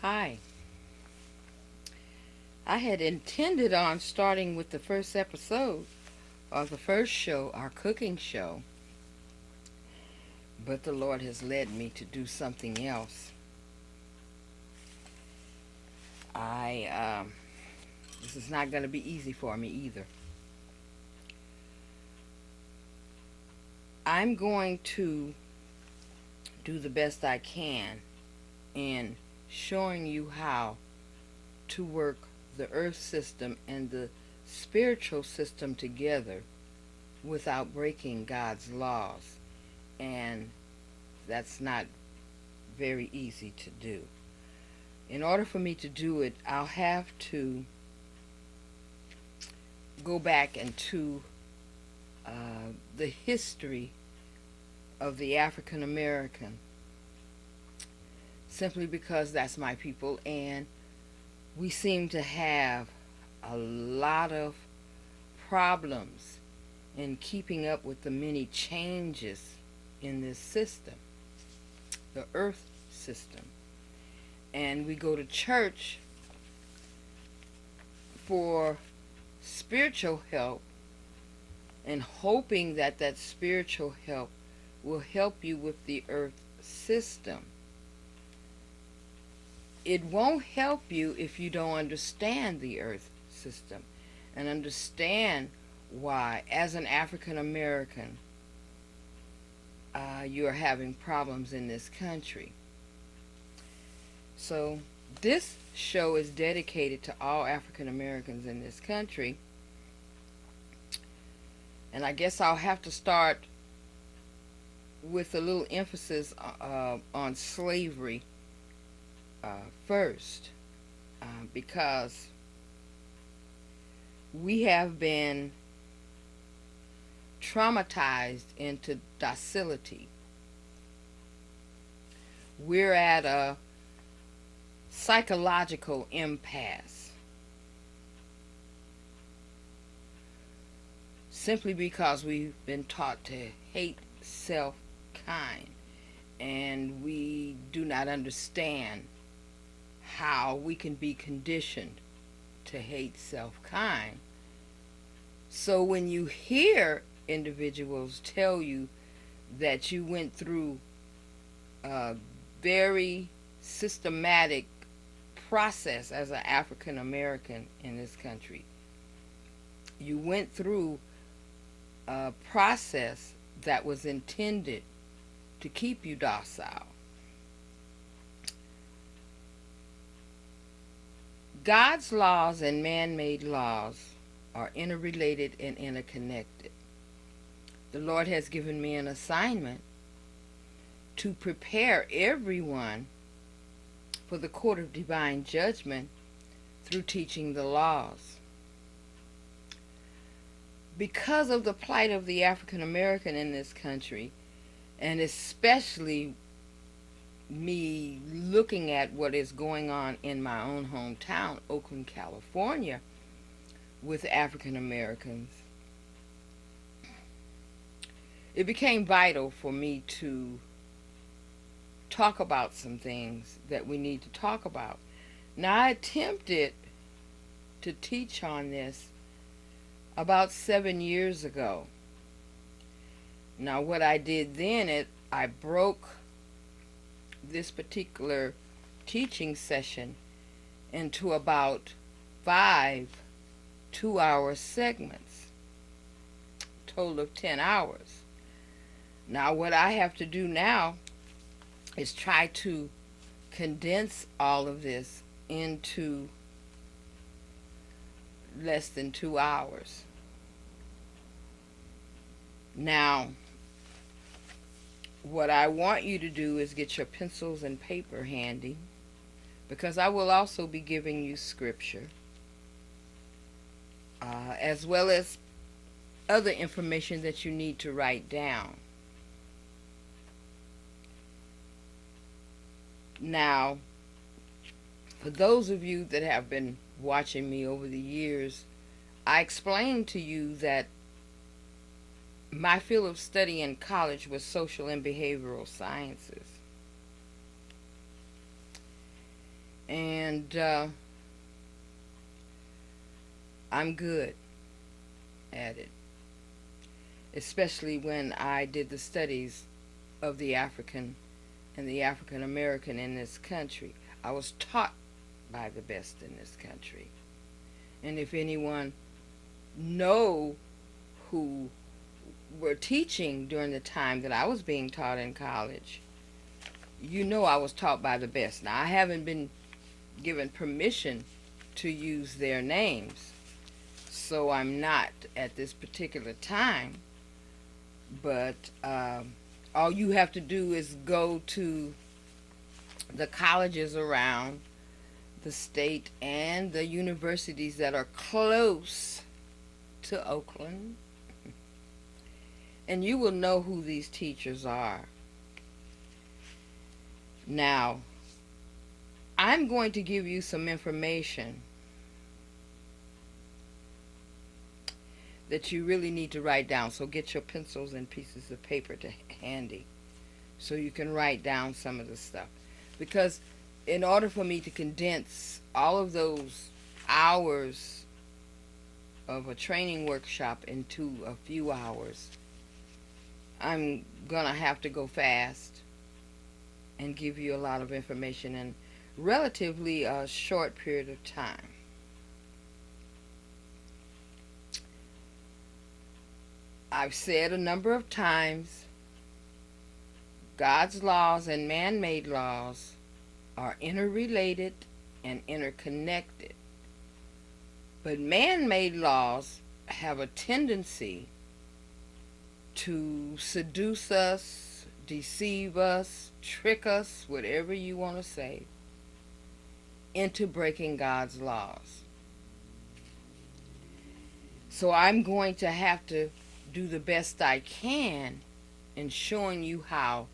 Hi. I had intended on starting with the first episode of the first show, our cooking show, but the Lord has led me to do something else. I This is not going to be easy for me either. I'm going to do the best I can in showing you how to work the earth system and the spiritual system together without breaking God's laws. And that's not very easy to do. In order for me to do it, I'll have to go back into the history of the African American, simply because that's my people, and we seem to have a lot of problems in keeping up with the many changes in this system, the earth system. And we go to church for spiritual help and hoping that that spiritual help will help you with the earth system. It won't help you if you don't understand the earth system and understand why, as an African American, you are having problems in this country. So this show is dedicated to all African Americans in this country. And I guess I'll have to start with a little emphasis on slavery first, because we have been traumatized into docility. We're at a psychological impasse simply because we've been taught to hate self-kind, and we do not understand how we can be conditioned to hate self-kind. So when you hear individuals tell you that you went through a very systematic process as an African American in this country, you went through a process that was intended to keep you docile. God's laws and man-made laws are interrelated and interconnected. The Lord has given me an assignment to prepare everyone for the court of divine judgment through teaching the laws. Because of the plight of the African American in this country, and especially me looking at what is going on in my own hometown, Oakland, California, with African Americans, it became vital for me to talk about some things that we need to talk about. Now, I attempted to teach on this about 7 years ago. Now, what I did then, I broke this particular teaching session into about 5 2-hour segments, total of 10 hours. Now, what I have to do now is try to condense all of this into less than 2 hours. Now, what I want you to do is get your pencils and paper handy, because I will also be giving you scripture, as well as other information that you need to write down. Now, for those of you that have been watching me over the years, I explained to you that my field of study in college was social and behavioral sciences. And I'm good at it, especially when I did the studies of the African and the African American in this country. I was taught by the best in this country. And if anyone know who were teaching during the time that I was being taught in college, you know I was taught by the best. Now, I haven't been given permission to use their names, so I'm not at this particular time. But all you have to do is go to the colleges around the state and the universities that are close to Oakland, and you will know who these teachers are. Now, I'm going to give you some information that you really need to write down. So get your pencils and pieces of paper to handy so you can write down some of the stuff. Because in order for me to condense all of those hours of a training workshop into a few hours, I'm going to have to go fast and give you a lot of information in relatively a short period of time. I've said a number of times, God's laws and man-made laws are interrelated and interconnected. But man-made laws have a tendency to seduce us, deceive us, trick us, whatever you want to say, into breaking God's laws. So I'm going to have to do the best I can in showing you how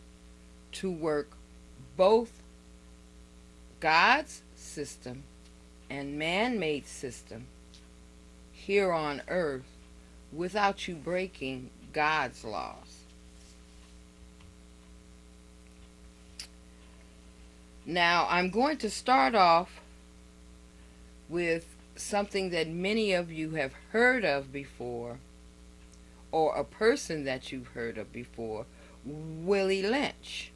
to work both God's system and man-made system here on earth without you breaking God's laws. Now, I'm going to start off with something that many of you have heard of before, or a person that you've heard of before, Willie Lynch.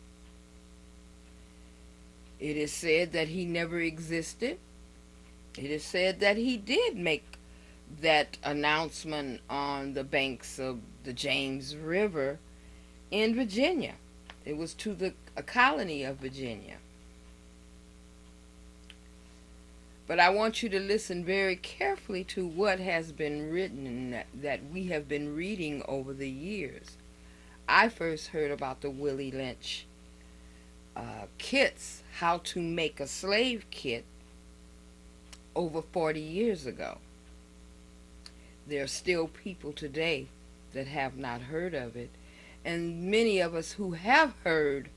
It is said that he never existed. It is said that he did make that announcement on the banks of the James River in Virginia. It was to a colony of Virginia. But I want you to listen very carefully to what has been written that we have been reading over the years. I first heard about the Willie Lynch kits, how to make a slave kit, over 40 years ago. There are still people today that have not heard of it, and many of us who have heard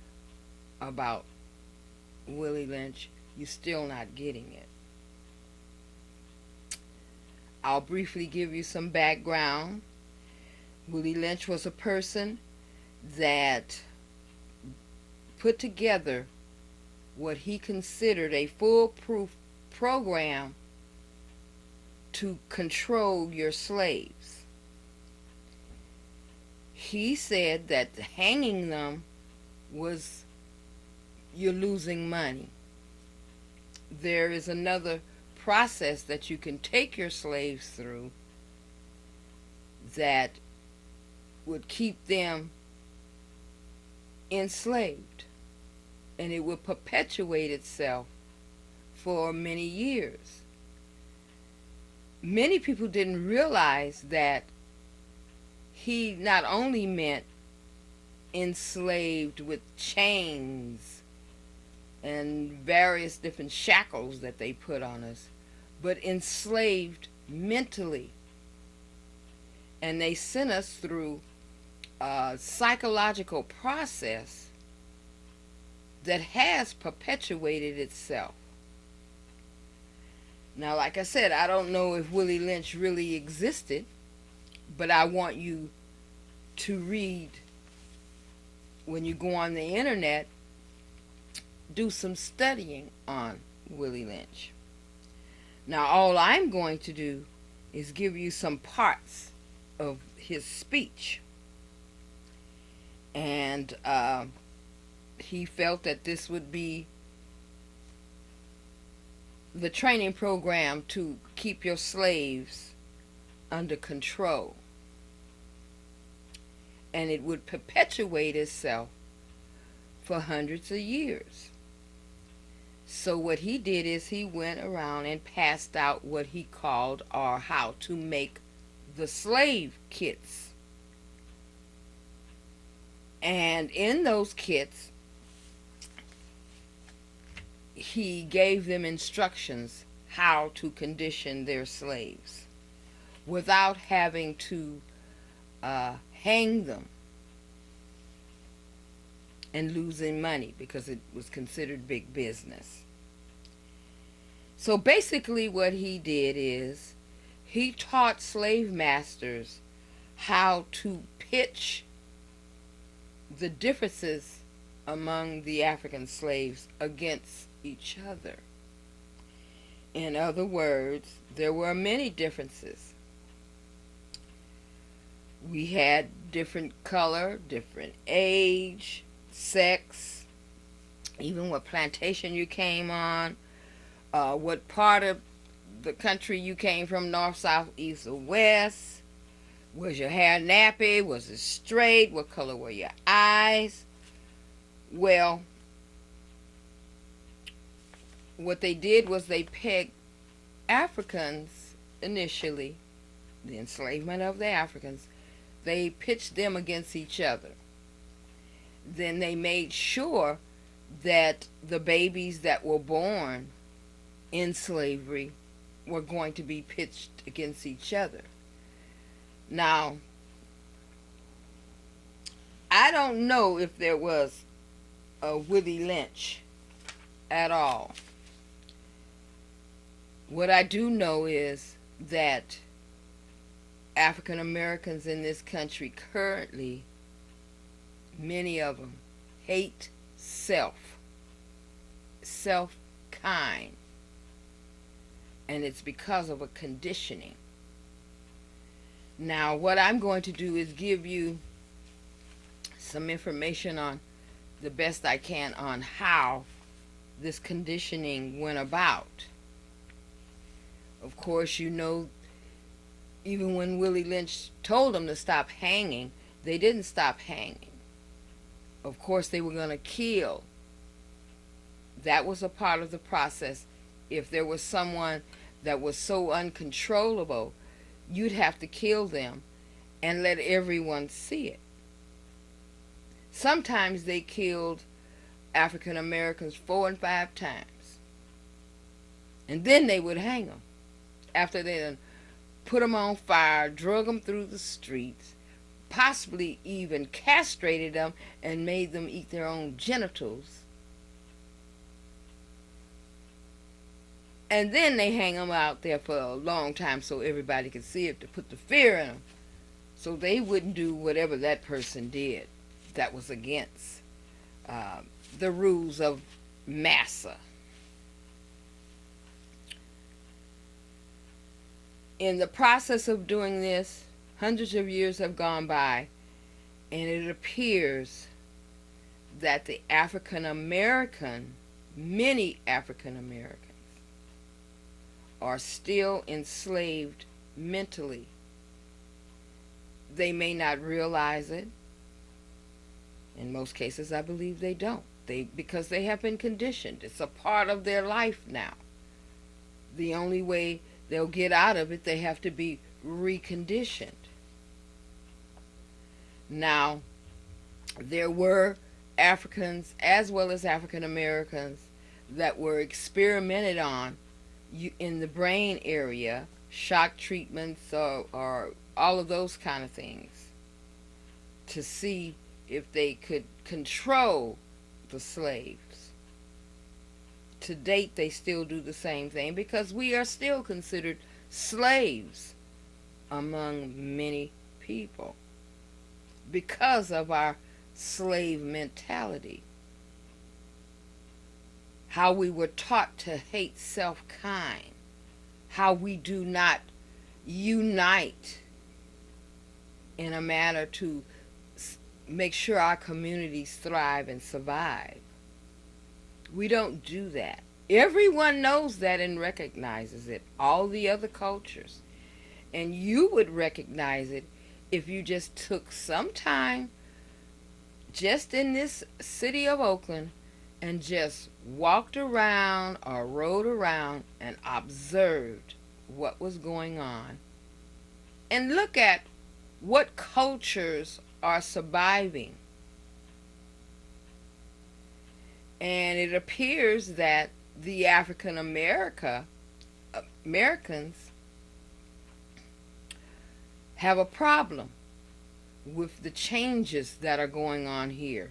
about Willie Lynch, you're still not getting it. I'll briefly give you some background. Willie Lynch was a person that put together what he considered a foolproof program to control your slaves. He said that hanging them was you're losing money. There is another process that you can take your slaves through that would keep them enslaved, and it would perpetuate itself for many years. Many people didn't realize that he not only meant enslaved with chains and various different shackles that they put on us, but enslaved mentally. And they sent us through a psychological process that has perpetuated itself. Now, like I said, I don't know if Willie Lynch really existed, but I want you to read, when you go on the internet, do some studying on Willie Lynch. Now, all I'm going to do is give you some parts of his speech. And he felt that this would be the training program to keep your slaves under control. And it would perpetuate itself for hundreds of years. So what he did is he went around and passed out what he called, or how to make the slave kits. And in those kits, he gave them instructions how to condition their slaves without having to hang them and losing money, because it was considered big business. So basically what he did is he taught slave masters how to pitch the differences among the African slaves against each other. In other words, there were many differences. We had different color, different age, sex, even what plantation you came on, what part of the country you came from, north, south, east, or west. Was your hair nappy? Was it straight? What color were your eyes? Well, what they did was they pegged Africans initially, the enslavement of the Africans, they pitched them against each other. Then they made sure that the babies that were born in slavery were going to be pitched against each other. Now, I don't know if there was a Willie Lynch at all. What I do know is that African Americans in this country currently, many of them, hate self-kind. And it's because of a conditioning. Now, what I'm going to do is give you some information on the best I can on how this conditioning went about. Of course, you know, even when Willie Lynch told them to stop hanging, they didn't stop hanging. Of course, they were going to kill. That was a part of the process. If there was someone that was so uncontrollable, you'd have to kill them and let everyone see it. Sometimes they killed African Americans 4 and 5 times. And then they would hang them after they done put them on fire, drug them through the streets, possibly even castrated them and made them eat their own genitals. And then they hang them out there for a long time so everybody could see it, to put the fear in them, so they wouldn't do whatever that person did that was against the rules of massa. In the process of doing this, hundreds of years have gone by, and it appears that the African American, many African Americans, are still enslaved mentally. They may not realize it. In most cases, I believe they don't. Because they have been conditioned. It's a part of their life now. The only way they'll get out of it, they have to be reconditioned. Now, there were Africans as well as African Americans that were experimented on in the brain area, shock treatments or all of those kind of things, to see if they could control the slaves. To date, they still do the same thing because we are still considered slaves among many people because of our slave mentality. how we were taught to hate self-kind, how we do not unite in a manner to make sure our communities thrive and survive. We don't do that. Everyone knows that and recognizes it, all the other cultures. And you would recognize it if you just took some time just in this city of Oakland and just walked around or rode around and observed what was going on and look at what cultures are surviving. And it appears that the African Americans have a problem with the changes that are going on here,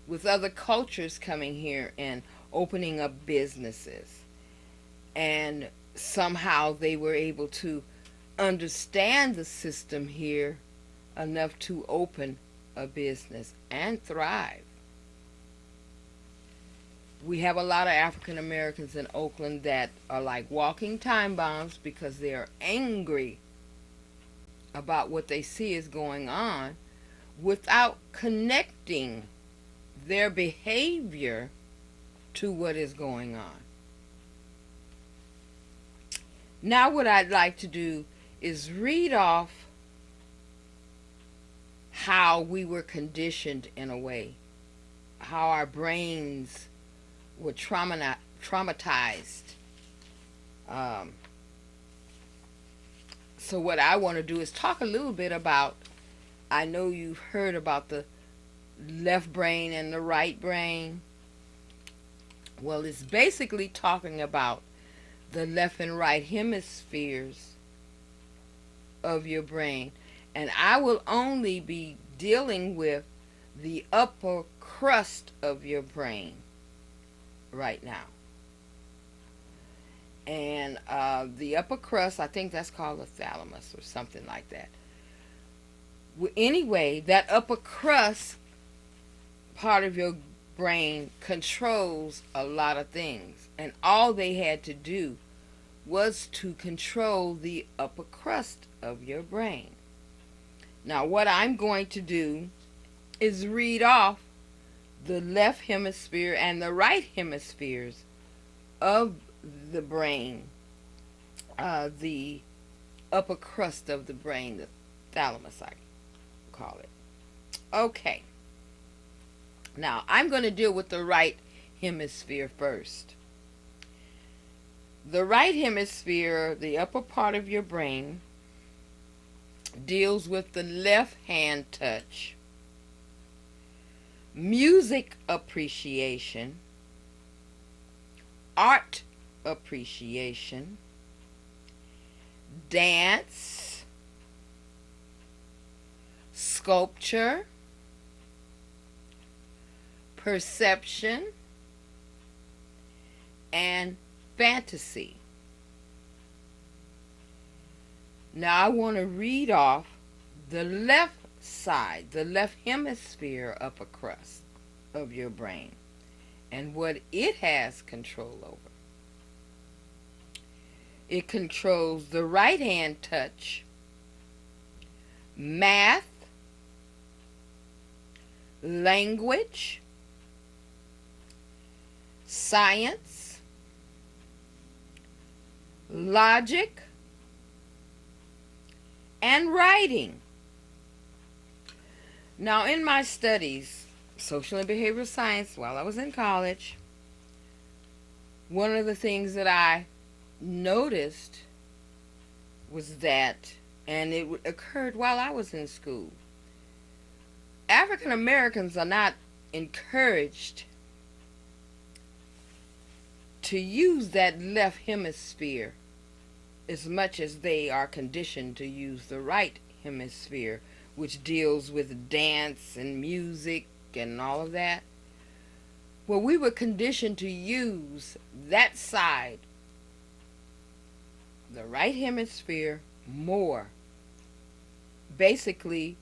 with other cultures coming here and opening up businesses. And somehow they were able to understand the system here enough to open a business and thrive. We have a lot of African Americans in Oakland that are like walking time bombs because they are angry about what they see is going on without connecting their behavior to what is going on. Now what I'd like to do is read off how we were conditioned in a way, how our brains were traumatized. So what I want to do is talk a little bit about, I know you've heard about the left brain and the right brain. Well, it's basically talking about the left and right hemispheres of your brain. And I will only be dealing with the upper crust of your brain right now. And the upper crust, I think that's called the thalamus or something like that. Anyway, that upper crust part of your brain controls a lot of things. And all they had to do was to control the upper crust of your brain. Now, what I'm going to do is read off the left hemisphere and the right hemispheres of the brain, the upper crust of the brain, the thalamus, I call it. Okay. Now, I'm going to deal with the right hemisphere first. The right hemisphere, the upper part of your brain, deals with the left hand touch, music appreciation, art appreciation, dance, sculpture, perception, and fantasy. Now I want to read off the left side, the left hemisphere upper crust of your brain and what it has control over. It controls the right hand touch, math, language, science, logic, and writing. Now, in my studies, social and behavioral science, while I was in college, one of the things that I noticed was that, and it occurred while I was in school, African Americans are not encouraged to use that left hemisphere as much as they are conditioned to use the right hemisphere, which deals with dance and music and all of that. Well, we were conditioned to use that side, the right hemisphere, more, basically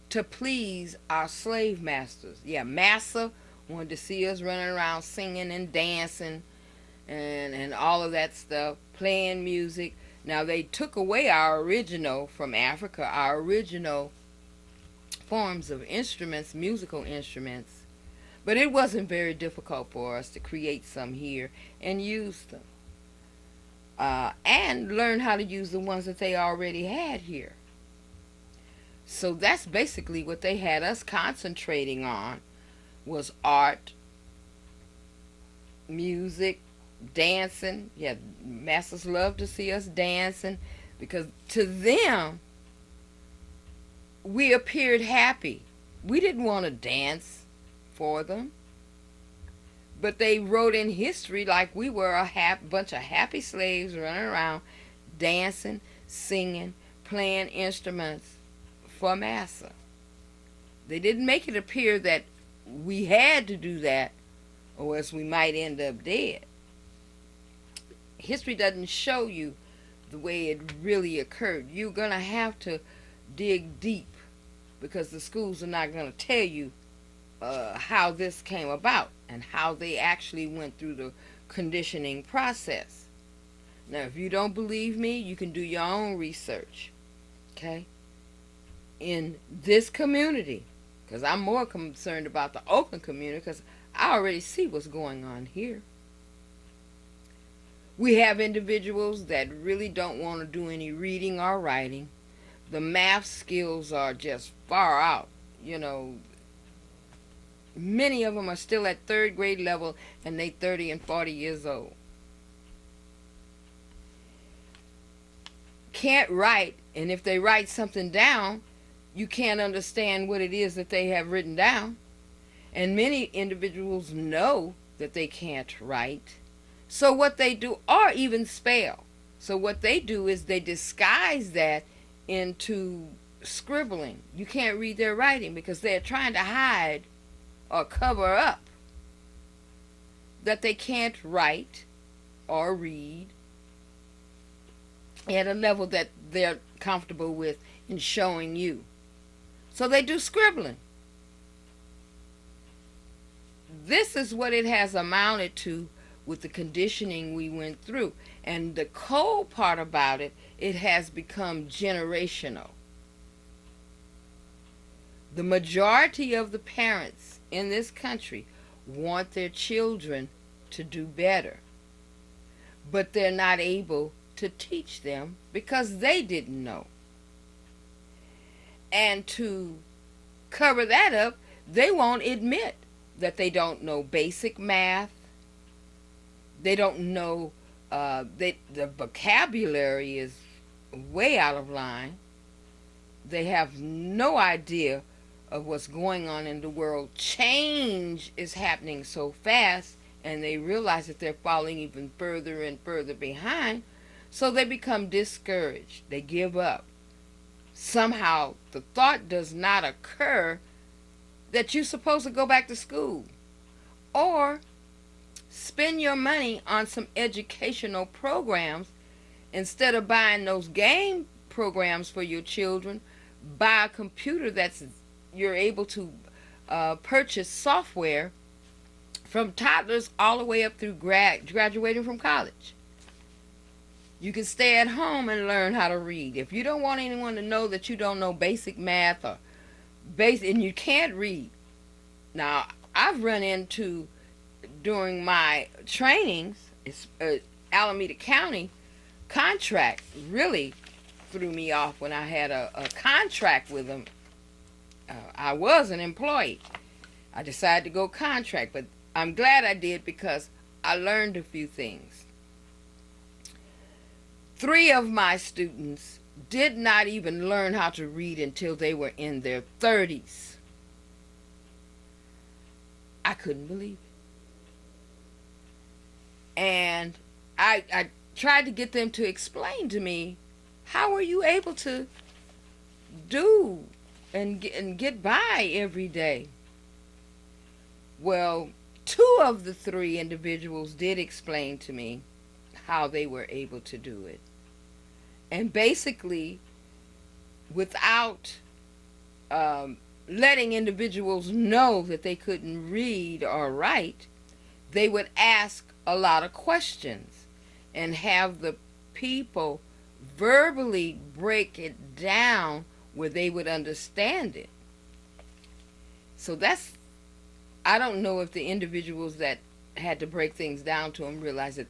to please our slave masters. Yeah, massa wanted to see us running around singing and dancing and all of that stuff, playing music. Now they took away our original from Africa, our original forms of instruments, musical instruments, but it wasn't very difficult for us to create some here and use them. And learn how to use the ones that they already had here. So that's basically what they had us concentrating on, was art, music, dancing. Yeah, masters love to see us dancing because to them, we appeared happy. We didn't want to dance for them. But they wrote in history like we were a bunch of happy slaves running around, dancing, singing, playing instruments for massa. They didn't make it appear that we had to do that or else we might end up dead. History doesn't show you the way it really occurred. You're going to have to dig deep because the schools are not going to tell you how this came about and how they actually went through the conditioning process. Now, if you don't believe me, you can do your own research, okay, in this community, because I'm more concerned about the Oakland community because I already see what's going on here. We have individuals that really don't want to do any reading or writing. The math skills are just far out. You know, many of them are still at third grade level and they 30 and 40 years old. Can't write, and if they write something down, you can't understand what it is that they have written down. And many individuals know that they can't write. So what they do, or even spell. So what they do is they disguise that into scribbling. You can't read their writing because they're trying to hide or cover up that they can't write or read at a level that they're comfortable with in showing you. So they do scribbling. This is what it has amounted to with the conditioning we went through. And the cold part about it, it has become generational. The majority of the parents in this country want their children to do better, but they're not able to teach them because they didn't know. And to cover that up, they won't admit that they don't know basic math. They don't know, the vocabulary is way out of line. They have no idea of what's going on in the world. Change is happening so fast, and they realize that they're falling even further and further behind. So they become discouraged. They give up. Somehow the thought does not occur that you're supposed to go back to school or spend your money on some educational programs instead of buying those game programs for your children. Buy a computer that's you're able to purchase software from toddlers all the way up through graduating from college. You can stay at home and learn how to read. If you don't want anyone to know that you don't know basic math or and you can't read. Now, I've run into, during my trainings, Alameda County contract really threw me off when I had a contract with them. I was an employee. I decided to go contract, but I'm glad I did because I learned a few things. 3 of my students did not even learn how to read until they were in their 30s. I couldn't believe it. And I tried to get them to explain to me, how are you able to do and get by every day? Well, 2 of the 3 individuals did explain to me how they were able to do it. And basically, without letting individuals know that they couldn't read or write, they would ask a lot of questions and have the people verbally break it down where they would understand it. So that's, I don't know if the individuals that had to break things down to them realized that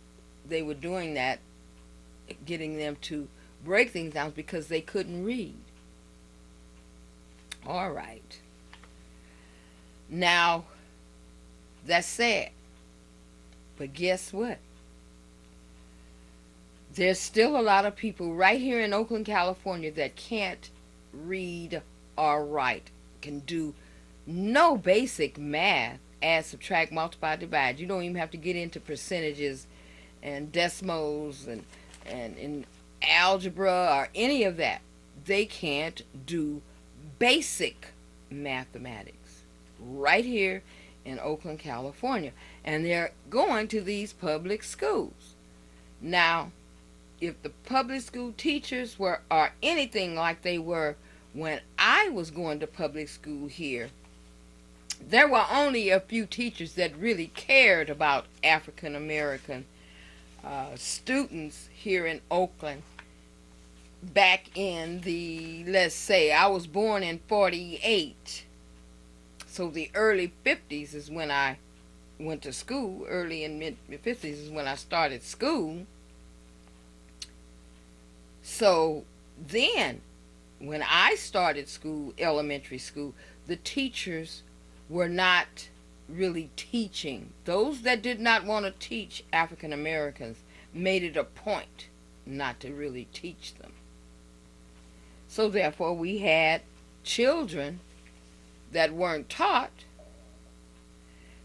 they were doing that, getting them to break things down because they couldn't read. All right. Now, that's sad. But guess what? There's still a lot of people right here in Oakland, California that can't read or write, can do no basic math, add, subtract, multiply, divide. You don't even have to get into percentages and decimals and in algebra or any of that. They can't do basic mathematics right here in Oakland, California. And they're going to these public schools. Now, if the public school teachers are anything like they were when I was going to public school here, there were only a few teachers that really cared about African American students here in Oakland back in the, let's say, I was born in 48. So the early 50s is when I went to school. Early and mid 50s is when I started school. So then, when I started school, elementary school, the teachers were not really teaching. Those that did not want to teach African Americans made it a point not to really teach them. So therefore, we had children that weren't taught,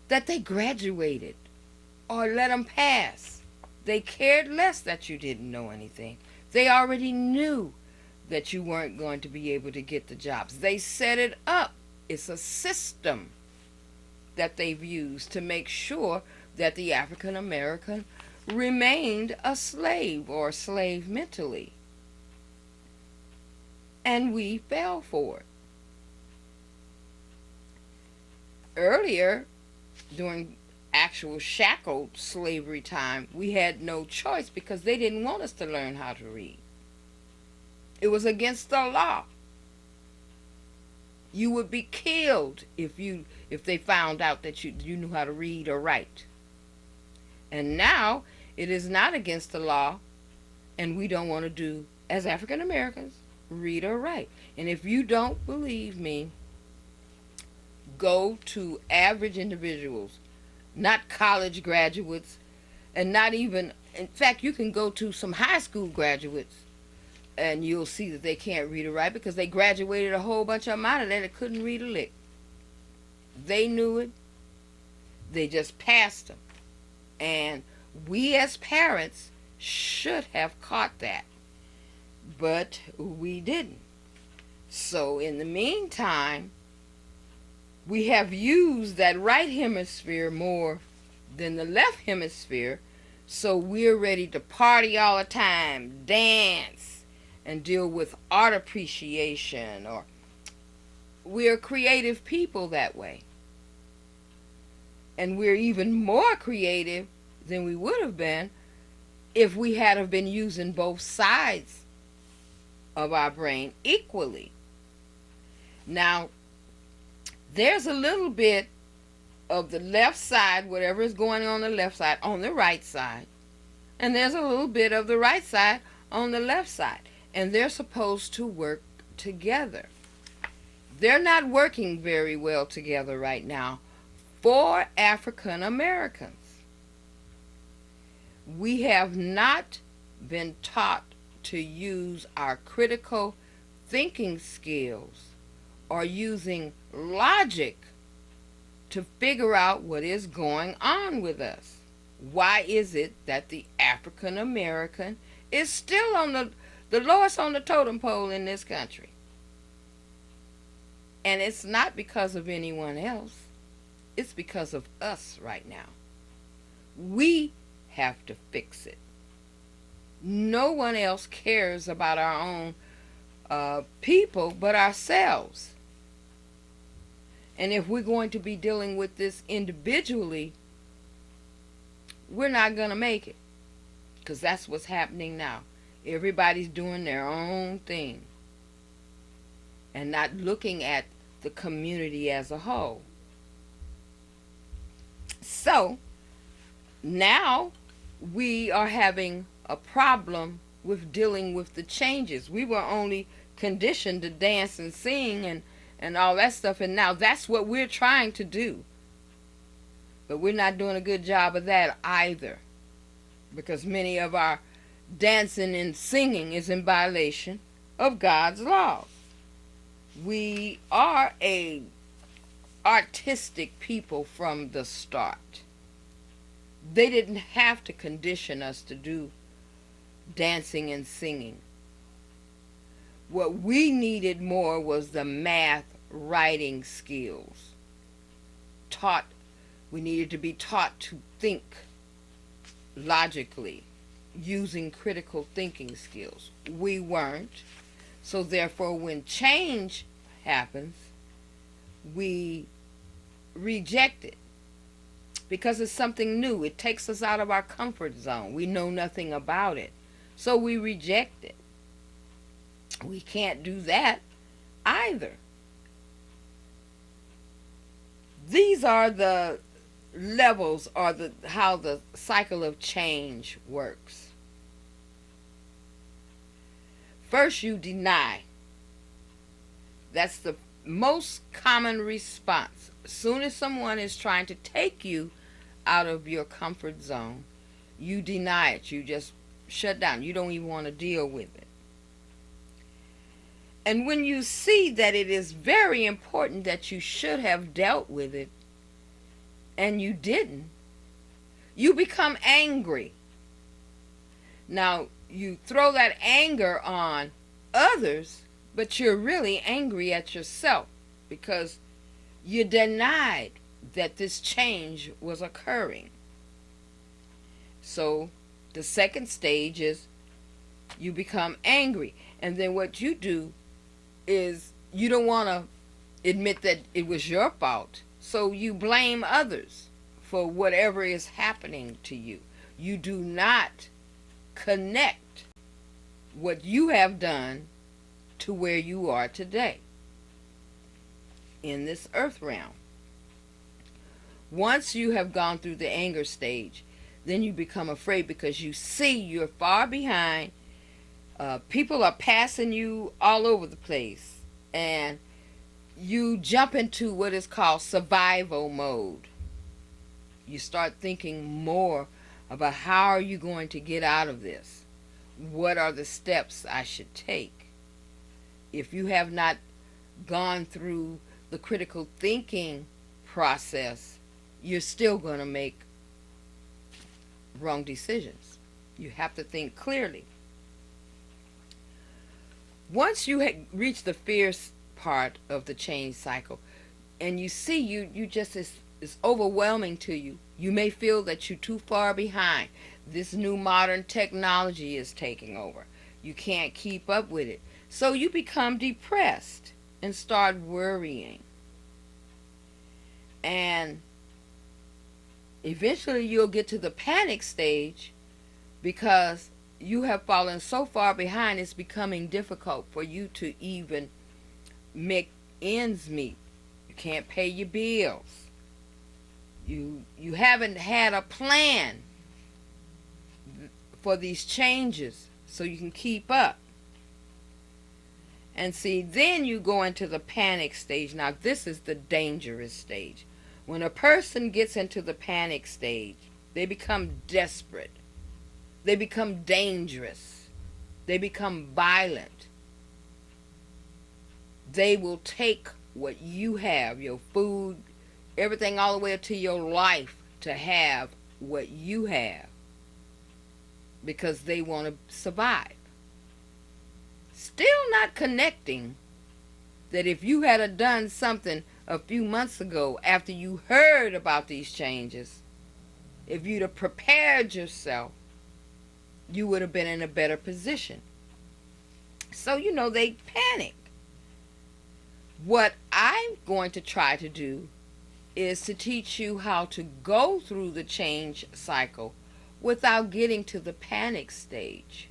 that they graduated or let them pass. They cared less that you didn't know anything. They already knew that you weren't going to be able to get the jobs. They set it up. It's a system that they've used to make sure that the African American remained a slave or a slave mentally. And we fell for it. Earlier, during actual shackled slavery time, we had no choice because they didn't want us to learn how to read. It was against the law. You would be killed if they found out that you knew how to read or write. And now it is not against the law, and we don't want to do, as African Americans, read or write. And if you don't believe me, go to average individuals, not college graduates, and not even, in fact, you can go to some high school graduates and you'll see that they can't read or write because they graduated a whole bunch of them out of there that couldn't read a lick. They knew it. They just passed them. And we as parents should have caught that. But we didn't. So in the meantime, we have used that right hemisphere more than the left hemisphere. So we're ready to party all the time, dance, and deal with art appreciation, or we're creative people that way. And we're even more creative than we would have been if we had have been using both sides of our brain equally. Now, there's a little bit of the left side, whatever is going on the left side, on the right side. And there's a little bit of the right side on the left side. And they're supposed to work together. They're not working very well together right now for African Americans. We have not been taught to use our critical thinking skills or using logic to figure out what is going on with us. Why is it that the African American is still on the lowest on the totem pole in this country? And it's not because of anyone else. It's because of us right now. We have to fix it. No one else cares about our own people but ourselves. And if we're going to be dealing with this individually, we're not going to make it, because that's what's happening now. Everybody's doing their own thing and not looking at the community as a whole. So now we are having a problem with dealing with the changes. We were only conditioned to dance and sing and all that stuff, and now that's what we're trying to do. But we're not doing a good job of that either, because many of our dancing and singing is in violation of God's laws. We are a artistic people from the start. They didn't have to condition us to do dancing and singing. What we needed more was the math, writing skills. We needed to be taught to think logically, using critical thinking skills. We weren't. So therefore, when change happens, we reject it, because it's something new. It takes us out of our comfort zone. We know nothing about it, so we reject it. We can't do that either. These are the levels, or how the cycle of change works. First, you deny. That's the most common response. As soon as someone is trying to take you out of your comfort zone, you deny it. You just shut down. You don't even want to deal with it. And when you see that it is very important, that you should have dealt with it and you didn't, you become angry. Now, you throw that anger on others, but you're really angry at yourself, because you denied that this change was occurring. So the second stage is you become angry. And then what you do is you don't want to admit that it was your fault. So you blame others for whatever is happening to you. You do not connect what you have done to where you are today in this earth realm. Once you have gone through the anger stage, then you become afraid, because you see you're far behind. People are passing you all over the place, and you jump into what is called survival mode. You start thinking more about how are you going to get out of this? What are the steps I should take? If you have not gone through the critical thinking process, you're still going to make wrong decisions. You have to think clearly. Once you reach the fierce part of the change cycle, and you see you just it's overwhelming to you, you may feel that you're too far behind. This new modern technology is taking over. You can't keep up with it. So you become depressed and start worrying. And eventually you'll get to the panic stage, because you have fallen so far behind, it's becoming difficult for you to even make ends meet. You can't pay your bills. You haven't had a plan for these changes so you can keep up. And see, then you go into the panic stage. Now, this is the dangerous stage. When a person gets into the panic stage, they become desperate. They become dangerous. They become violent. They will take what you have, your food, everything, all the way up to your life, to have what you have, because they want to survive. Still not connecting that if you had done something a few months ago after you heard about these changes, if you'd have prepared yourself, you would have been in a better position. So, they panic. What I'm going to try to do is to teach you how to go through the change cycle without getting to the panic stage.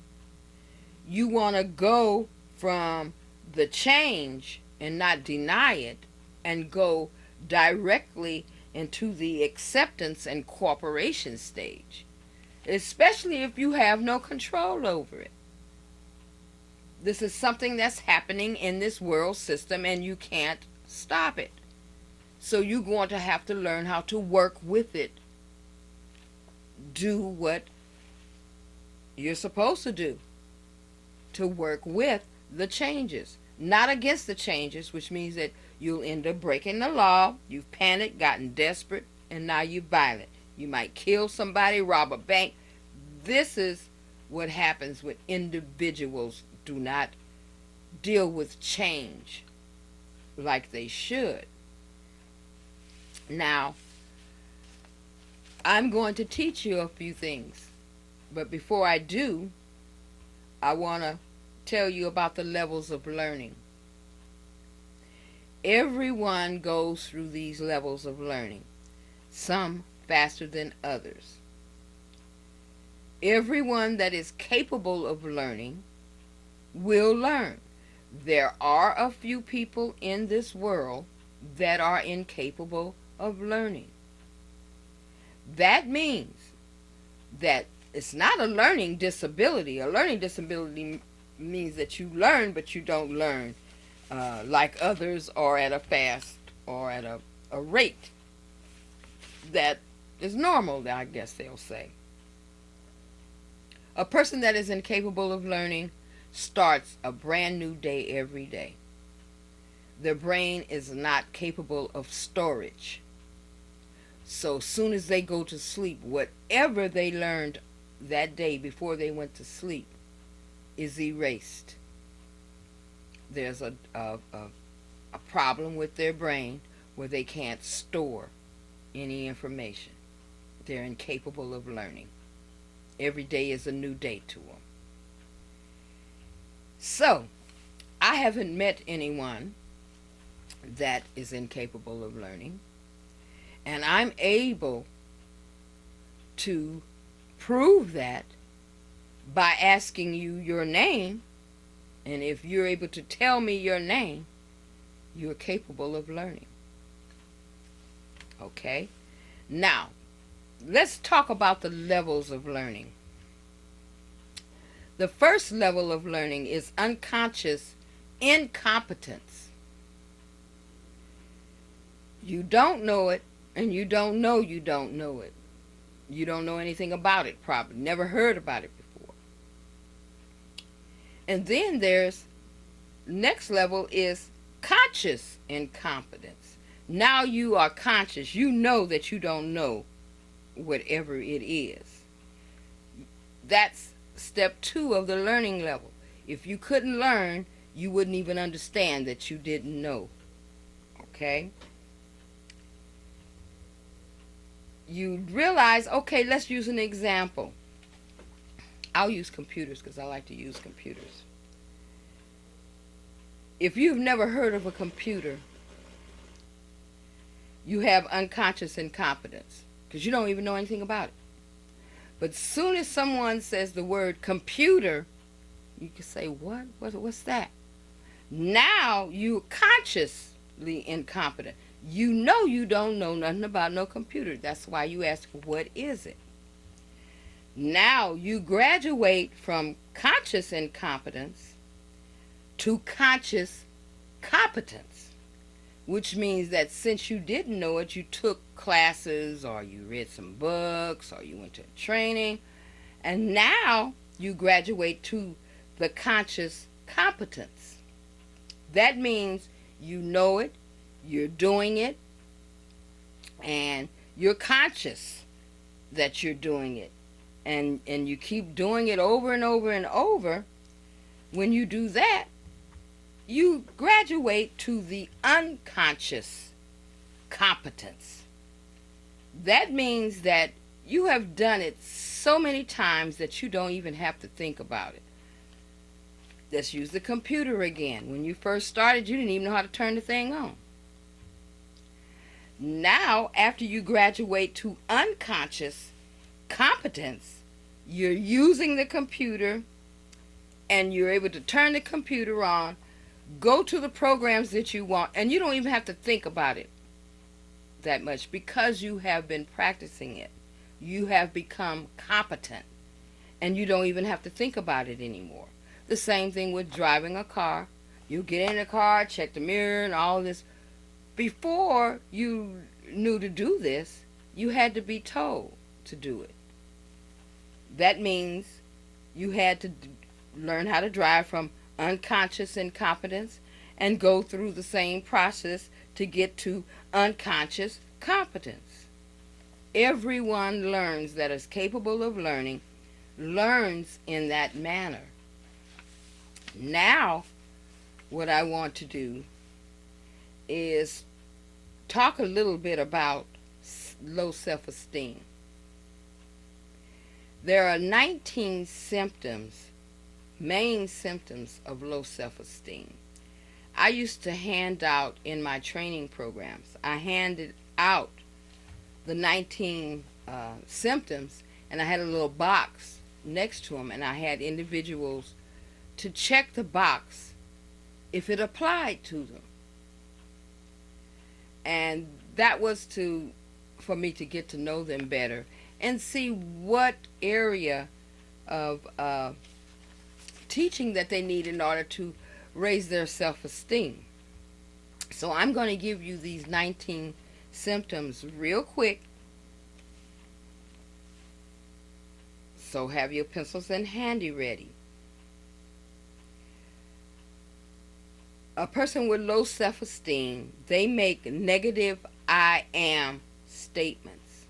You want to go from the change and not deny it and go directly into the acceptance and cooperation stage, especially if you have no control over it. This is something that's happening in this world system and you can't stop it. So you're going to have to learn how to work with it. Do what you're supposed to do to work with the changes, not against the changes, which means that you'll end up breaking the law. You've panicked, gotten desperate, and now you're violent. You might kill somebody, rob a bank. This is what happens when individuals do not deal with change like they should. Now, I'm going to teach you a few things, but before I do, I want to tell you about the levels of learning. Everyone goes through these levels of learning, some faster than others. Everyone that is capable of learning will learn. There are a few people in this world that are incapable of learning. That means that it's not a learning disability. A learning disability means that you learn, but you don't learn like others, or at a fast or at a rate that is normal, I guess they'll say. A person that is incapable of learning starts a brand new day every day. Their brain is not capable of storage. So as soon as they go to sleep, whatever they learned that day before they went to sleep is erased. There's a problem with their brain where they can't store any information. They're incapable of learning. Every day is a new day to them. So, I haven't met anyone that is incapable of learning, and I'm able to prove that by asking you your name, and if you're able to tell me your name, you're capable of learning. Okay? Now, let's talk about the levels of learning. The first level of learning is unconscious incompetence. You don't know it, and you don't know it. You don't know anything about it, probably. Never heard about it before. And then there's, next level is conscious incompetence. Now you are conscious. You know that you don't know whatever it is. That's step 2 of the learning level. If you couldn't learn, you wouldn't even understand that you didn't know. Okay? You realize, okay, let's use an example. I'll use computers because I like to use computers. If you've never heard of a computer, you have unconscious incompetence because you don't even know anything about it. But as soon as someone says the word computer, you can say, what? What's that? Now you're consciously incompetent. You know you don't know nothing about no computer. That's why you ask, what is it? Now you graduate from conscious incompetence to conscious competence, which means that since you didn't know it, you took classes or you read some books or you went to training, and now you graduate to the conscious competence. That means you know it, you're doing it, and you're conscious that you're doing it, and you keep doing it over and over and over. When you do that, you graduate to the unconscious competence. That means that you have done it so many times that you don't even have to think about it. Let's use the computer again. When you first started, you didn't even know how to turn the thing on. Now, after you graduate to unconscious competence, You're using the computer and you're able to turn the computer on, go to the programs that you want, and you don't even have to think about it that much because you have been practicing it. You have become competent and you don't even have to think about it anymore. The same thing with driving a car. You get in the car, check the mirror, and all this. Before you knew to do this, you had to be told to do it. That means you had to learn how to drive from unconscious incompetence and go through the same process to get to unconscious competence. Everyone learns that is capable of learning, learns in that manner. Now, what I want to do is talk a little bit about low self-esteem. There are 19 symptoms, main symptoms of low self-esteem. I used to hand out in my training programs, I handed out the 19 symptoms, and I had a little box next to them, and I had individuals to check the box if it applied to them. And that was for me to get to know them better and see what area of teaching that they need in order to raise their self-esteem. So I'm going to give you these 19 symptoms real quick. So have your pencils and handy ready. A person with low self-esteem, they make negative I am statements.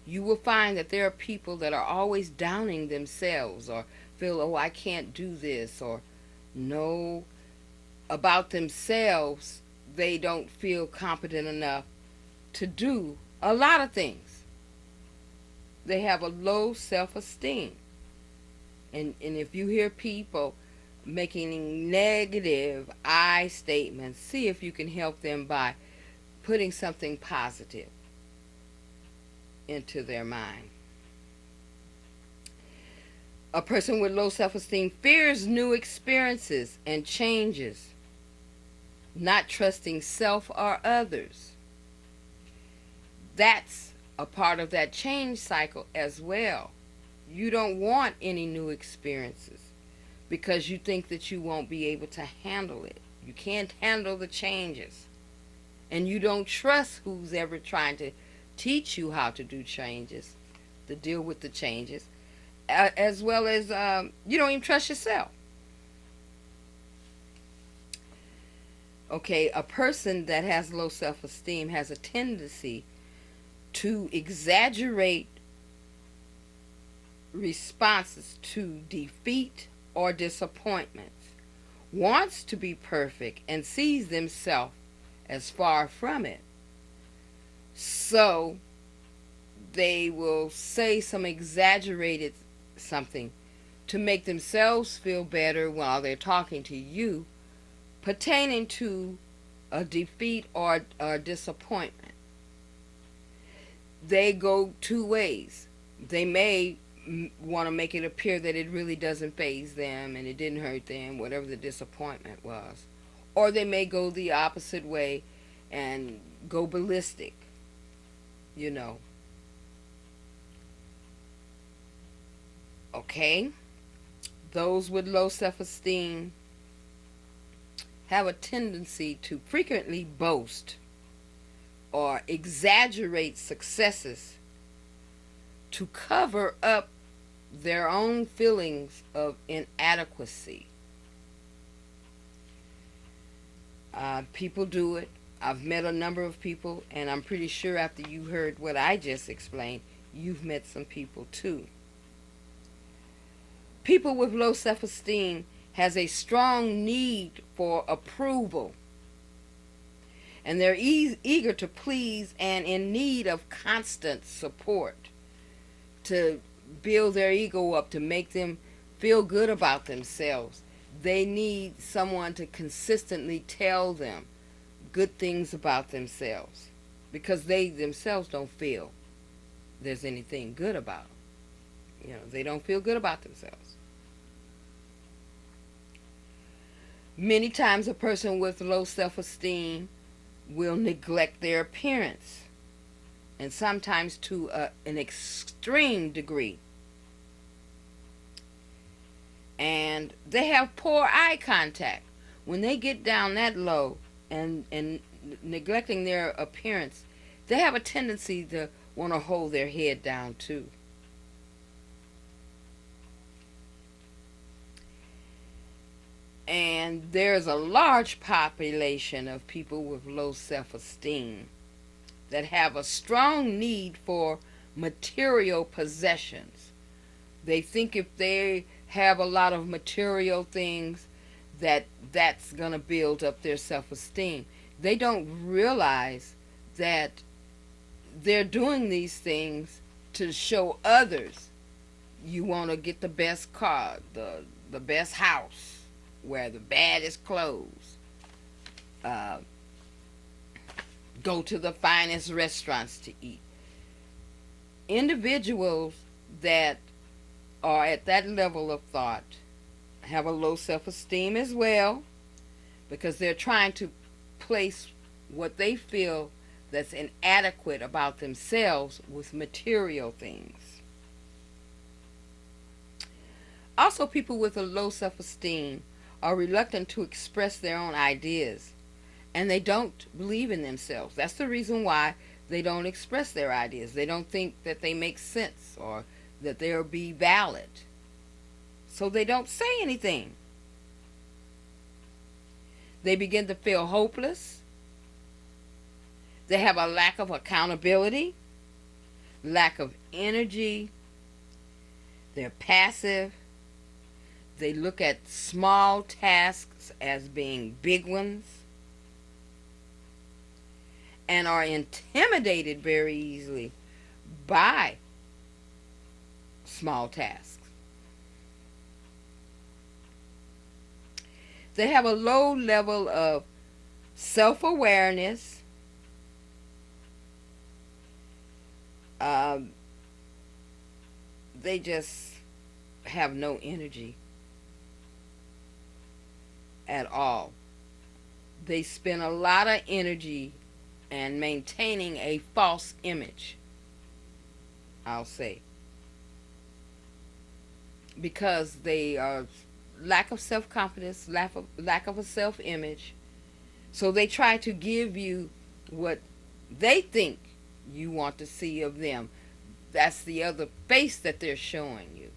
You will find that there are people that are always downing themselves or feel, oh, I can't do this, or know about themselves, they don't feel competent enough to do a lot of things. They have a low self-esteem. And if you hear people making negative I statements, see if you can help them by putting something positive into their mind. A person with low self-esteem fears new experiences and changes, not trusting self or others. That's a part of that change cycle as well. You don't want any new experiences because you think that you won't be able to handle it. You can't handle the changes. And you don't trust who's ever trying to teach you how to do changes, to deal with the changes, as well as you don't even trust yourself. Okay, a person that has low self-esteem has a tendency to exaggerate responses to defeat or disappointment, wants to be perfect, and sees themselves as far from it. So they will say some exaggerated something to make themselves feel better while they're talking to you pertaining to a defeat or disappointment. They go two ways. They may want to make it appear that it really doesn't faze them and it didn't hurt them, whatever the disappointment was. Or they may go the opposite way and go ballistic, you know. Okay? Those with low self-esteem have a tendency to frequently boast or exaggerate successes to cover up their own feelings of inadequacy. People do it. I've met a number of people, and I'm pretty sure after you heard what I just explained, you've met some people too. People with low self-esteem has a strong need for approval, and they're eager to please and in need of constant support to build their ego up, to make them feel good about themselves. They need someone to consistently tell them good things about themselves because they themselves don't feel there's anything good about them. They don't feel good about themselves. Many times a person with low self-esteem will neglect their appearance, and sometimes to an extreme degree. And they have poor eye contact. When they get down that low and neglecting their appearance, they have a tendency to want to hold their head down too. And there's a large population of people with low self-esteem that have a strong need for material possessions. They think if they have a lot of material things that's going to build up their self-esteem. They don't realize that they're doing these things to show others. You want to get the best car, the best house, wear the baddest clothes, go to the finest restaurants to eat. Individuals that are at that level of thought have a low self-esteem as well, because they're trying to place what they feel that's inadequate about themselves with material things. Also, people with a low self-esteem are reluctant to express their own ideas, and they don't believe in themselves. That's the reason why they don't express their ideas. They don't think that they make sense or that they'll be valid. So they don't say anything. They begin to feel hopeless. They have a lack of accountability, lack of energy. They're passive. They look at small tasks as being big ones and are intimidated very easily by small tasks. They have a low level of self-awareness. They just have no energy at all. They spend a lot of energy and maintaining a false image, I'll say, because they are lack of self-confidence, lack of a self-image. So they try to give you what they think you want to see of them. That's the other face that they're showing you.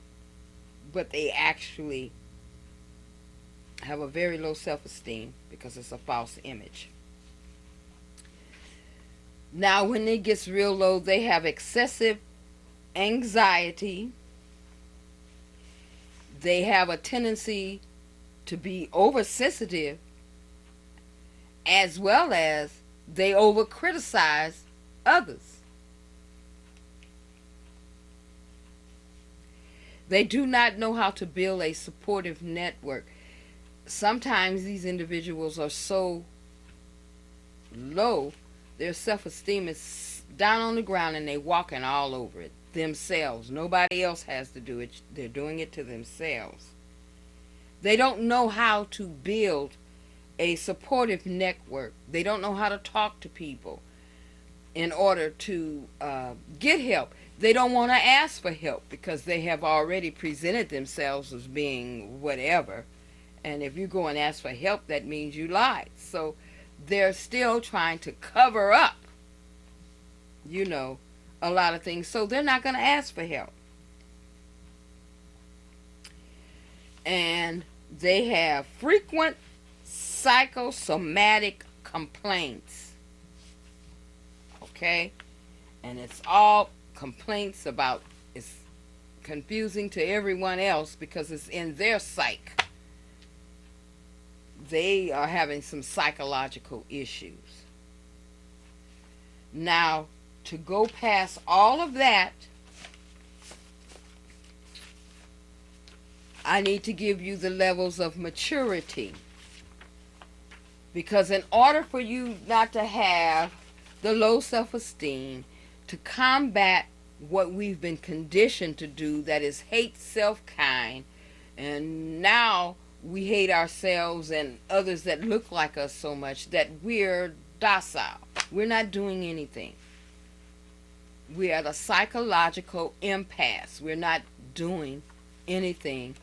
But they actually have a very low self-esteem because it's a false image. Now, when it gets real low, they have excessive anxiety. They have a tendency to be oversensitive, as well as they over-criticize others. They do not know how to build a supportive network. Sometimes these individuals are so low, their self-esteem is down on the ground and they're walking all over it themselves. Nobody else has to do it. They're doing it to themselves. They don't know how to build a supportive network. They don't know how to talk to people in order to get help. They don't want to ask for help because they have already presented themselves as being whatever. And if you go and ask for help, that means you lied. So they're still trying to cover up, a lot of things. So they're not going to ask for help. And they have frequent psychosomatic complaints. Okay? And it's all complaints about, it's confusing to everyone else because it's in their psyche. They are having some psychological issues. Now, to go past all of that, I need to give you the levels of maturity. Because in order for you not to have the low self-esteem, to combat what we've been conditioned to do, that is hate self-kind, and now we hate ourselves and others that look like us so much that we're docile. We're not doing anything. We're at a psychological impasse. We're not doing anything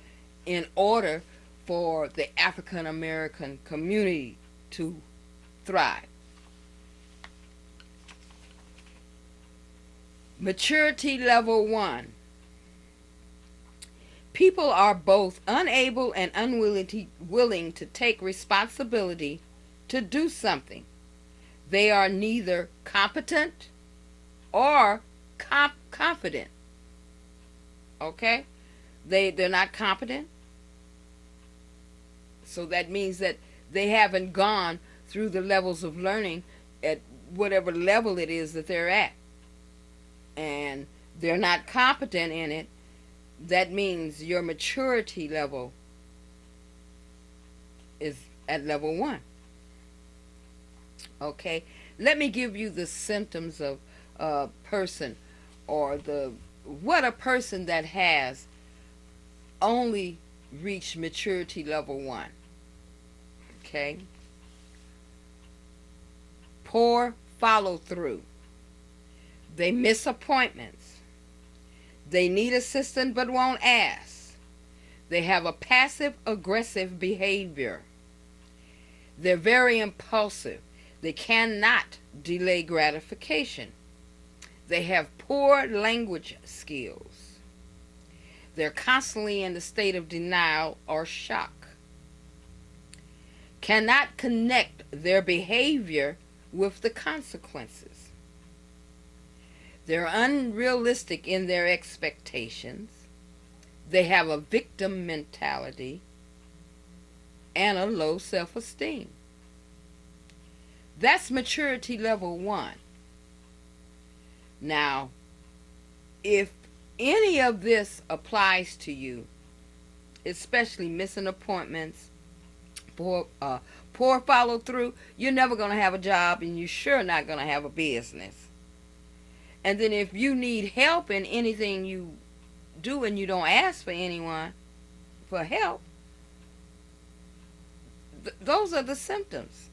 in order for the African American community to thrive. Maturity level 1. People are both unable and unwilling to take responsibility to do something. They are neither competent or confident. Okay? They're not competent. So that means that they haven't gone through the levels of learning at whatever level it is that they're at. And they're not competent in it. That means your maturity level is at level 1. Okay? Let me give you the symptoms of a person, or what a person that has only reached maturity level 1. Okay? Poor follow through. They miss appointments. They need assistance but won't ask. They have a passive aggressive behavior. They're very impulsive. They cannot delay gratification. They have poor language skills. They're constantly in the state of denial or shock. Cannot connect their behavior with the consequences. They're unrealistic in their expectations. They have a victim mentality and a low self-esteem. That's maturity level 1. Now, if any of this applies to you, especially missing appointments, poor follow through, you're never going to have a job, and you're sure not going to have a business. And then if you need help in anything you do and you don't ask for anyone for help, those are the symptoms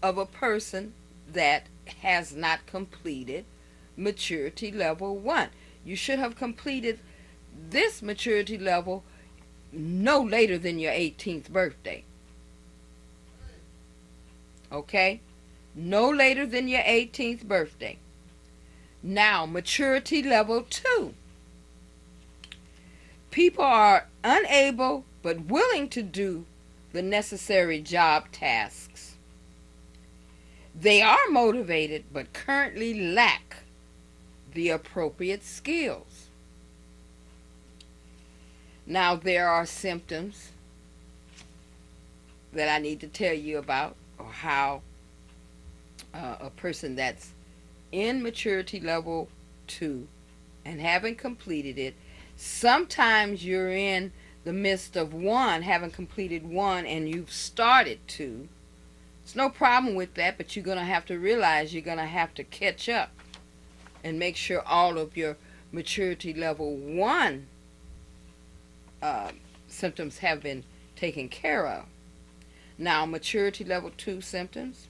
of a person that has not completed maturity level 1. You should have completed this maturity level no later than your 18th birthday. Okay? No later than your 18th birthday. Now, maturity level 2. People are unable but willing to do the necessary job tasks. They are motivated but currently lack the appropriate skills. Now, there are symptoms that I need to tell you about, or how a person that's in maturity level 2 and haven't completed it, sometimes you're in the midst of 1, haven't completed 1, and you've started 2. There's no problem with that, but you're going to have to realize you're going to have to catch up and make sure all of your maturity level 1 symptoms have been taken care of. Now, maturity level 2 symptoms: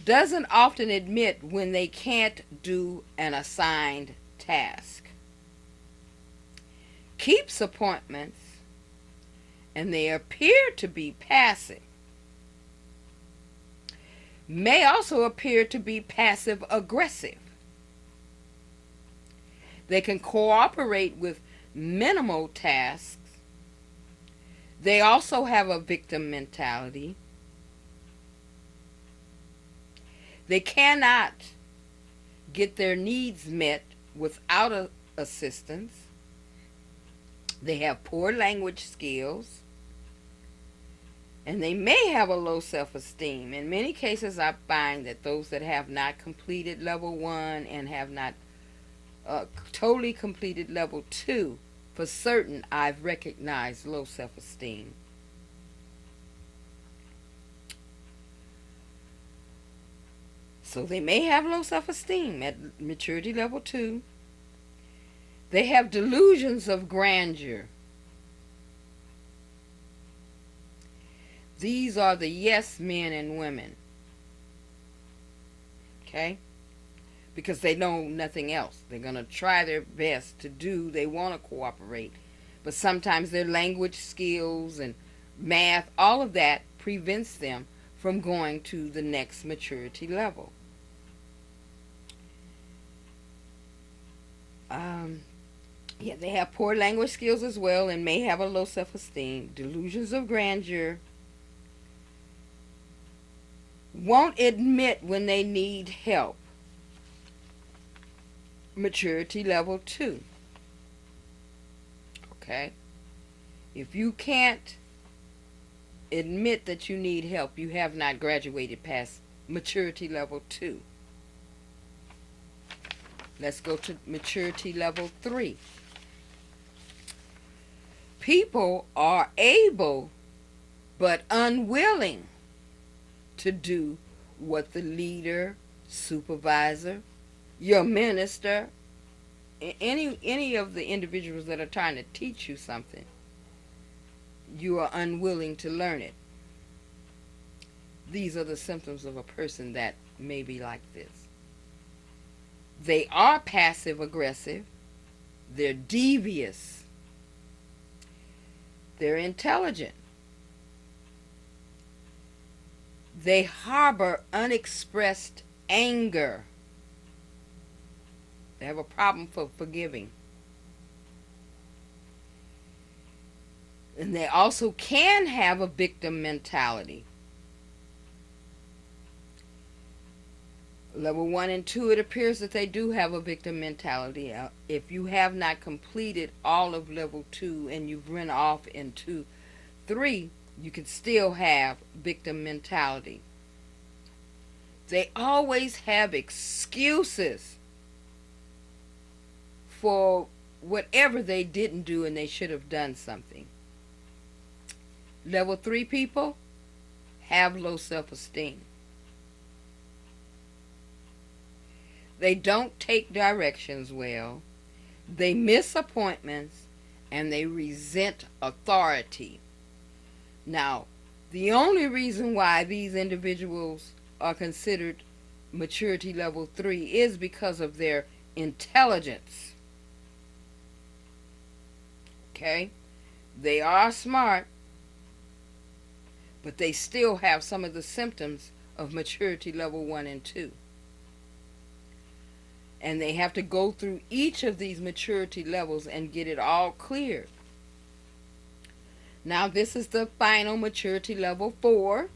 doesn't often admit when they can't do an assigned task, keeps appointments, and they appear to be passive. May also appear to be passive aggressive. They can cooperate with minimal tasks. They also have a victim mentality. They cannot get their needs met without assistance. They have poor language skills. And they may have a low self-esteem. In many cases, I find that those that have not completed level 1 and have not totally completed level 2, for certain, I've recognized low self-esteem. So they may have low self-esteem at maturity level 2. They have delusions of grandeur. These are the yes men and women. Okay? Because they know nothing else. They're going to try their best to do, they want to cooperate. But sometimes their language skills and math, all of that prevents them from going to the next maturity level. Yeah, they have poor language skills as well and may have a low self-esteem, delusions of grandeur, won't admit when they need help. Maturity level 2. Okay? If you can't admit that you need help, you have not graduated past maturity level 2. Let's go to maturity level 3. People are able but unwilling to do what the leader, supervisor, your minister, any of the individuals that are trying to teach you something, you are unwilling to learn it. These are the symptoms of a person that may be like this. They are passive aggressive. They're devious. They're intelligent. They harbor unexpressed anger. They have a problem for forgiving. And they also can have a victim mentality. Level 1 and 2, it appears that they do have a victim mentality. If you have not completed all of level 2 and you've run off into 3, you can still have victim mentality. They always have excuses for whatever they didn't do and they should have done something. Level 3 people have low self-esteem. They don't take directions well. They miss appointments and they resent authority. Now, the only reason why these individuals are considered maturity level 3 is because of their intelligence. Okay? They are smart, but they still have some of the symptoms of maturity level 1 and 2. And they have to go through each of these maturity levels and get it all cleared. Now this is the final maturity level 4.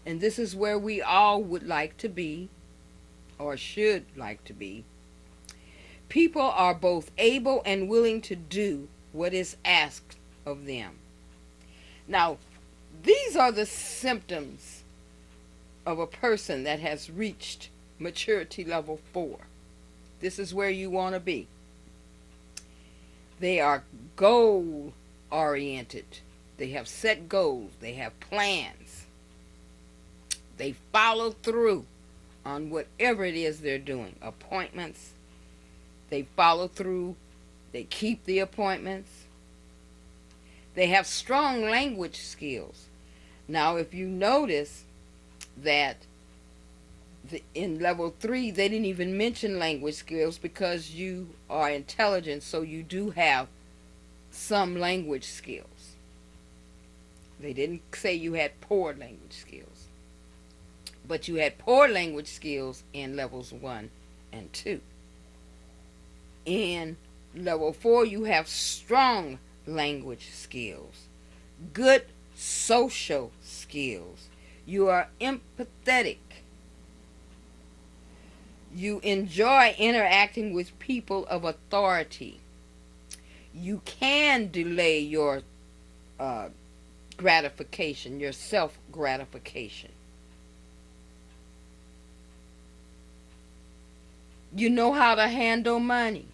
And this is where we all would like to be, or should like to be. People are both able and willing to do what is asked of them. Now, these are the symptoms of a person that has reached maturity level 4. This is where you want to be. They are goal oriented. They have set goals. They have plans. They follow through on whatever it is they're doing. Appointments. They follow through. They keep the appointments. They have strong language skills. Now, if you notice that in level 3, they didn't even mention language skills because you are intelligent, so you do have some language skills. They didn't say you had poor language skills, but you had poor language skills in levels 1 and 2. In level 4, you have strong language skills, good social skills. You are empathetic. You enjoy interacting with people of authority. You can delay your gratification, your self-gratification. You know how to handle money.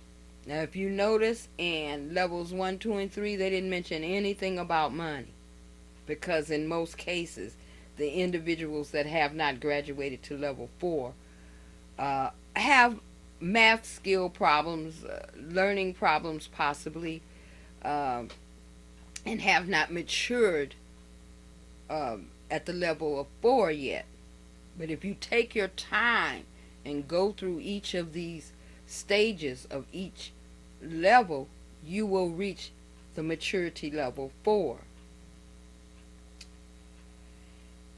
Now, if you notice in levels 1, 2, and 3, they didn't mention anything about money. Because in most cases, the individuals that have not graduated to level 4 have math skill problems, learning problems possibly, uh, and have not matured at the level of 4 yet. But if you take your time and go through each of these stages of each level, you will reach the maturity level 4.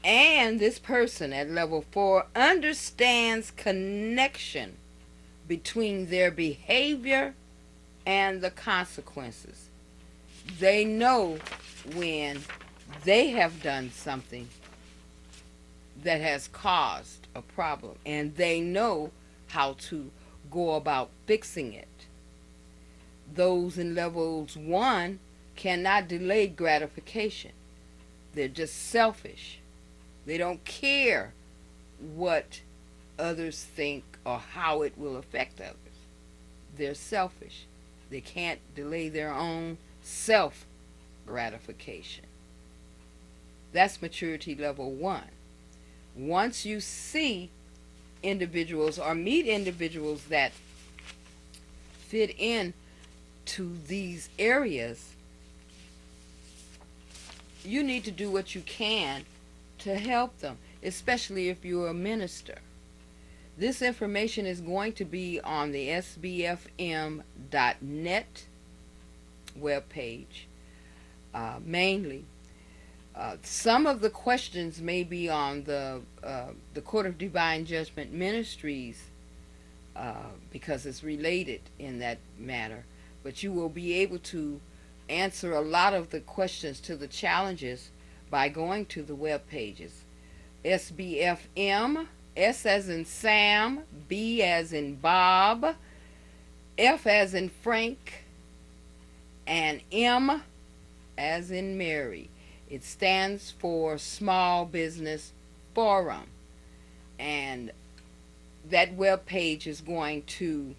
And this person at level 4 understands connection between their behavior and the consequences. They know when they have done something that has caused a problem, and they know how to go about fixing it. Those in levels 1 cannot delay gratification. They're just selfish. They don't care what others think or how it will affect others. They're selfish. They can't delay their own self gratification. That's maturity level 1. Once you see individuals or meet individuals that fit in to these areas, you need to do what you can to help them, especially if you're a minister. This information is going to be on the sbfm.net webpage, mainly. Some of the questions may be on the Court of Divine Judgment Ministries because it's related in that matter. But you will be able to answer a lot of the questions to the challenges by going to the web pages. SBFM, S as in Sam, B as in Bob, F as in Frank, and M as in Mary. It stands for Small Business Forum. And that web page is going to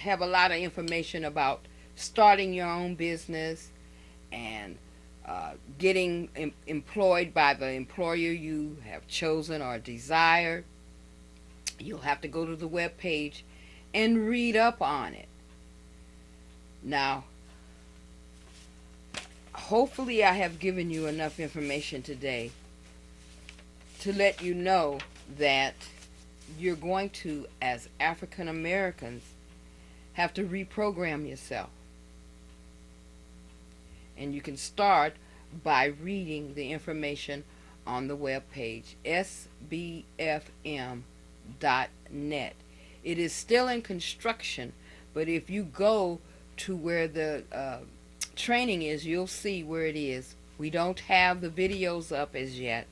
have a lot of information about starting your own business and getting employed by the employer you have chosen or desired. You'll have to go to the web page and read up on it. Now, hopefully I have given you enough information today to let you know that you're going to, as African Americans, have to reprogram yourself. And you can start by reading the information on the web page, sbfm.net. It is still in construction, but if you go to where the training is, you'll see where it is. We don't have the videos up as yet.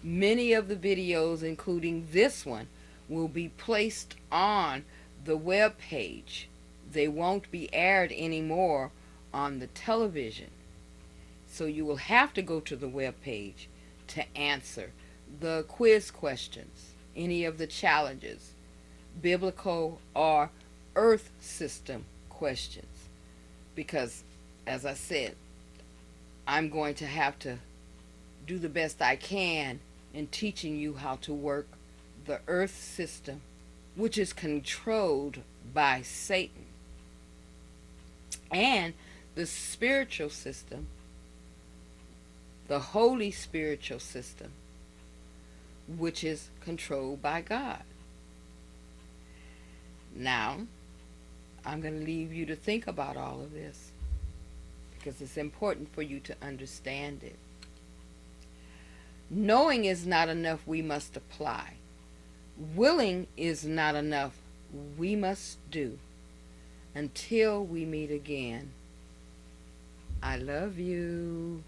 Many of the videos, including this one, will be placed on the web page. They won't be aired anymore on the television. So you will have to go to the web page to answer the quiz questions, any of the challenges, biblical or earth system questions. Because, as I said, I'm going to have to do the best I can in teaching you how to work the earth system, which is controlled by Satan, and the spiritual system, the holy spiritual system, which is controlled by God. Now, I'm going to leave you to think about all of this because it's important for you to understand it. Knowing is not enough, we must apply. Willing is not enough, we must do. Until we meet again, I love you.